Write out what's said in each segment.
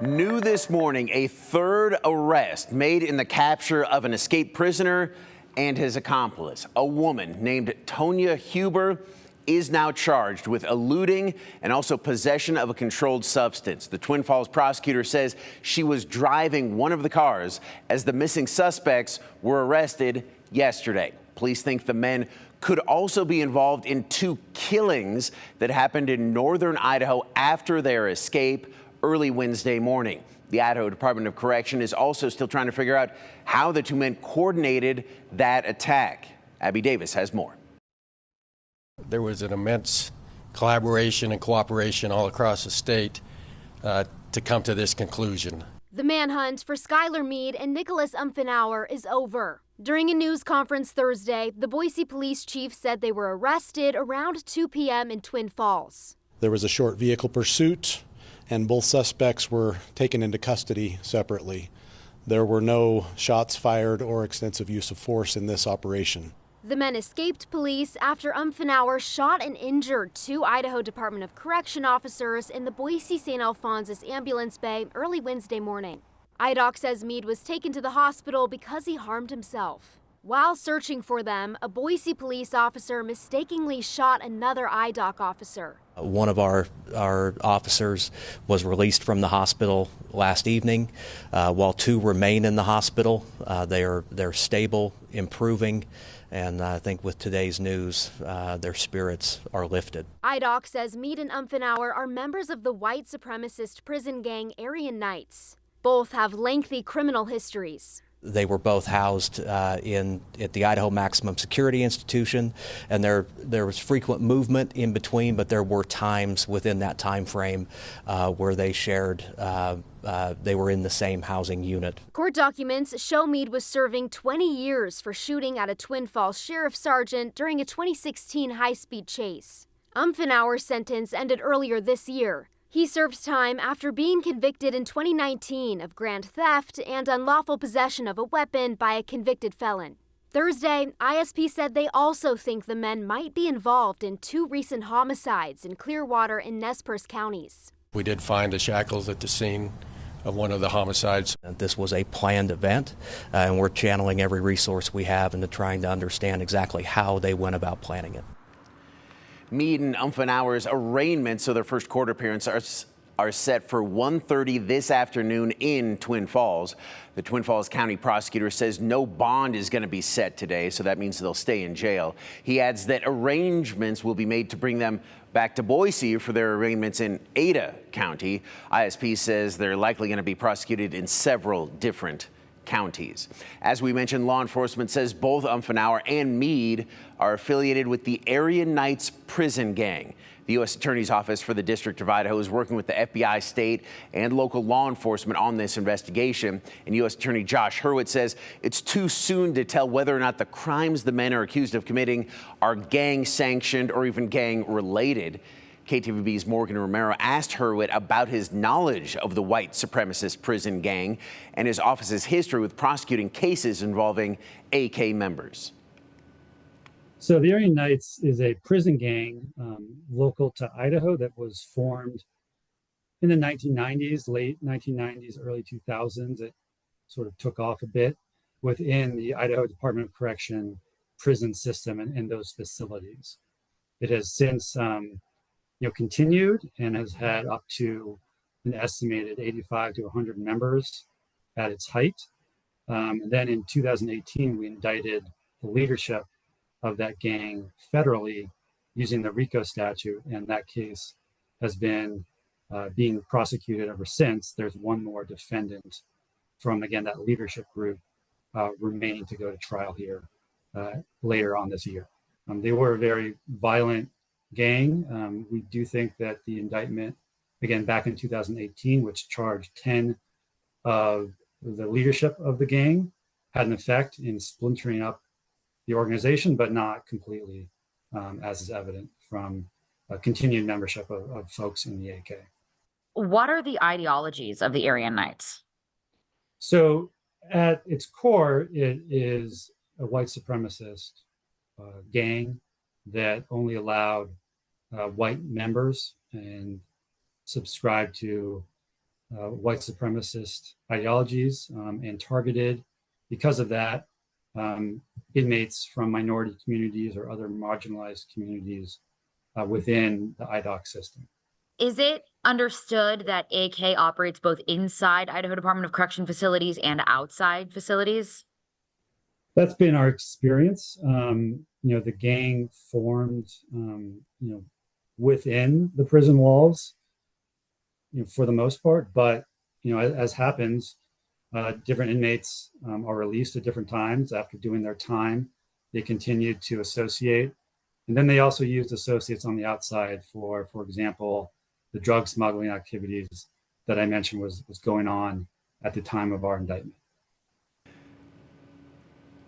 New this morning, a third arrest made in the capture of an escaped prisoner and his accomplice. A woman named Tonya Huber is now charged with eluding and also possession of a controlled substance. The Twin Falls prosecutor says she was driving one of the cars as the missing suspects were arrested yesterday. Police think the men could also be involved in two killings that happened in northern Idaho after their escape early Wednesday morning. The Idaho Department of Correction is also still trying to figure out how the two men coordinated that attack. Abby Davis has more. There was an immense collaboration and cooperation all across the state to come to this conclusion. The manhunt for Skylar Meade and Nicholas Umphenour is over. During a news conference Thursday, the Boise police chief said they were arrested around 2 p.m. in Twin Falls. There was a short vehicle pursuit, and both suspects were taken into custody separately. There were no shots fired or extensive use of force in this operation. The men escaped police after Umphenour shot and injured two Idaho Department of Correction officers in the Boise St. Alphonsus ambulance bay early Wednesday morning. IDOC says Meade was taken to the hospital because he harmed himself. While searching for them, a Boise police officer mistakenly shot another IDOC officer. One of our officers was released from the hospital last evening, while two remain in the hospital. They're stable, improving, and I think with today's news, their spirits are lifted. IDOC says Meade and Umphenour are members of the white supremacist prison gang Aryan Knights. Both have lengthy criminal histories. They were both housed at the Idaho Maximum Security Institution, and there was frequent movement in between, but there were times within that time frame where they shared, they were in the same housing unit. Court documents show Meade was serving 20 years for shooting at a Twin Falls sheriff sergeant during a 2016 high-speed chase. Umphenour's sentence ended earlier this year. He served time after being convicted in 2019 of grand theft and unlawful possession of a weapon by a convicted felon. Thursday, ISP said they also think the men might be involved in two recent homicides in Clearwater and Nez Perce counties. We did find the shackles at the scene of one of the homicides. This was a planned event, and we're channeling every resource we have into trying to understand exactly how they went about planning it. Meade and Umphenour's arraignment, so their first court appearance, are set for 1:30 this afternoon in Twin Falls. The Twin Falls County prosecutor says no bond is going to be set today, so that means they'll stay in jail. He adds that arrangements will be made to bring them back to Boise for their arraignments in Ada County. ISP says they're likely going to be prosecuted in several different counties. As we mentioned, law enforcement says both Umphenour and Meade are affiliated with the Aryan Knights prison gang. The U.S. Attorney's Office for the District of Idaho is working with the FBI, state, and local law enforcement on this investigation. And U.S. Attorney Josh Hurwitz says it's too soon to tell whether or not the crimes the men are accused of committing are gang-sanctioned or even gang-related. KTVB's Morgan Romero asked Hurwitz about his knowledge of the white supremacist prison gang and his office's history with prosecuting cases involving AK members. So the Aryan Knights is a prison gang local to Idaho that was formed in the 1990s, late 1990s, early 2000s. It sort of took off a bit within the Idaho Department of Correction prison system and those facilities. It has since continued and has had up to an estimated 85 to 100 members at its height. And then in 2018, we indicted the leadership of that gang federally using the RICO statute, and that case has been being prosecuted ever since. There's one more defendant from, again, that leadership group remaining to go to trial here later on this year. They were a very violent gang. We do think that the indictment, again, back in 2018, which charged 10 of the leadership of the gang, had an effect in splintering up the organization, but not completely, as is evident from continued membership of folks in the AK. What are the ideologies of the Aryan Knights? So at its core, it is a white supremacist gang that only allowed white members and subscribed to white supremacist ideologies and targeted, because of that, inmates from minority communities or other marginalized communities within the IDOC system. Is it understood that AK operates both inside Idaho Department of Correction facilities and outside facilities? That's been our experience. The gang formed, within the prison walls, for the most part. But, as happens, different inmates are released at different times after doing their time. They continued to associate. And then they also used associates on the outside for example, the drug smuggling activities that I mentioned was going on at the time of our indictment.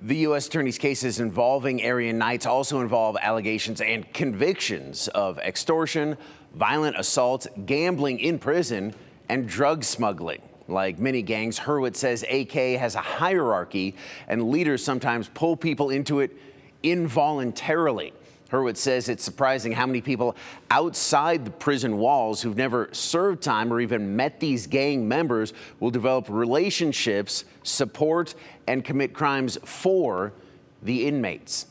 The U.S. Attorney's cases involving Aryan Knights also involve allegations and convictions of extortion, violent assault, gambling in prison, and drug smuggling. Like many gangs, Hurwitz says AK has a hierarchy and leaders sometimes pull people into it involuntarily. Hurwitz says it's surprising how many people outside the prison walls who've never served time or even met these gang members will develop relationships, support, and commit crimes for the inmates.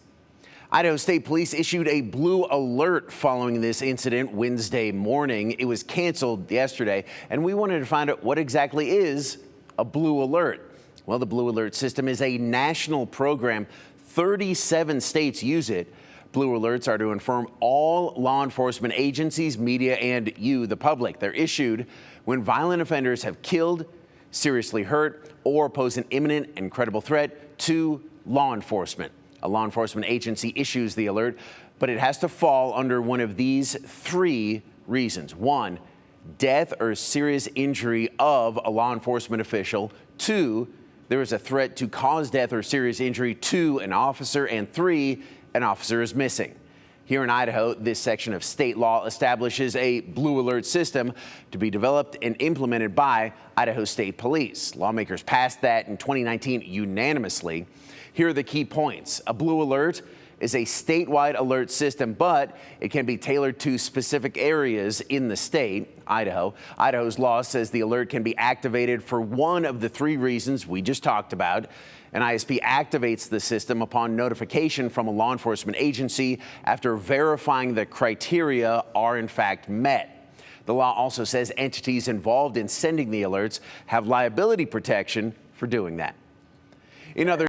Idaho State Police issued a blue alert following this incident Wednesday morning. It was canceled yesterday, and we wanted to find out what exactly is a blue alert. Well, the blue alert system is a national program. 37 states use it. Blue alerts are to inform all law enforcement agencies, media, and you, the public. They're issued when violent offenders have killed, seriously hurt, or pose an imminent and credible threat to law enforcement. A law enforcement agency issues the alert, but it has to fall under one of these three reasons. 1, death or serious injury of a law enforcement official. 2, there is a threat to cause death or serious injury to an officer. And 3, an officer is missing. Here in Idaho, this section of state law establishes a blue alert system to be developed and implemented by Idaho State Police. Lawmakers passed that in 2019 unanimously. Here are the key points. A blue alert is a statewide alert system, but it can be tailored to specific areas in the state, Idaho. Idaho's law says the alert can be activated for one of the three reasons we just talked about. An ISP activates the system upon notification from a law enforcement agency after verifying the criteria are in fact met. The law also says entities involved in sending the alerts have liability protection for doing that. In other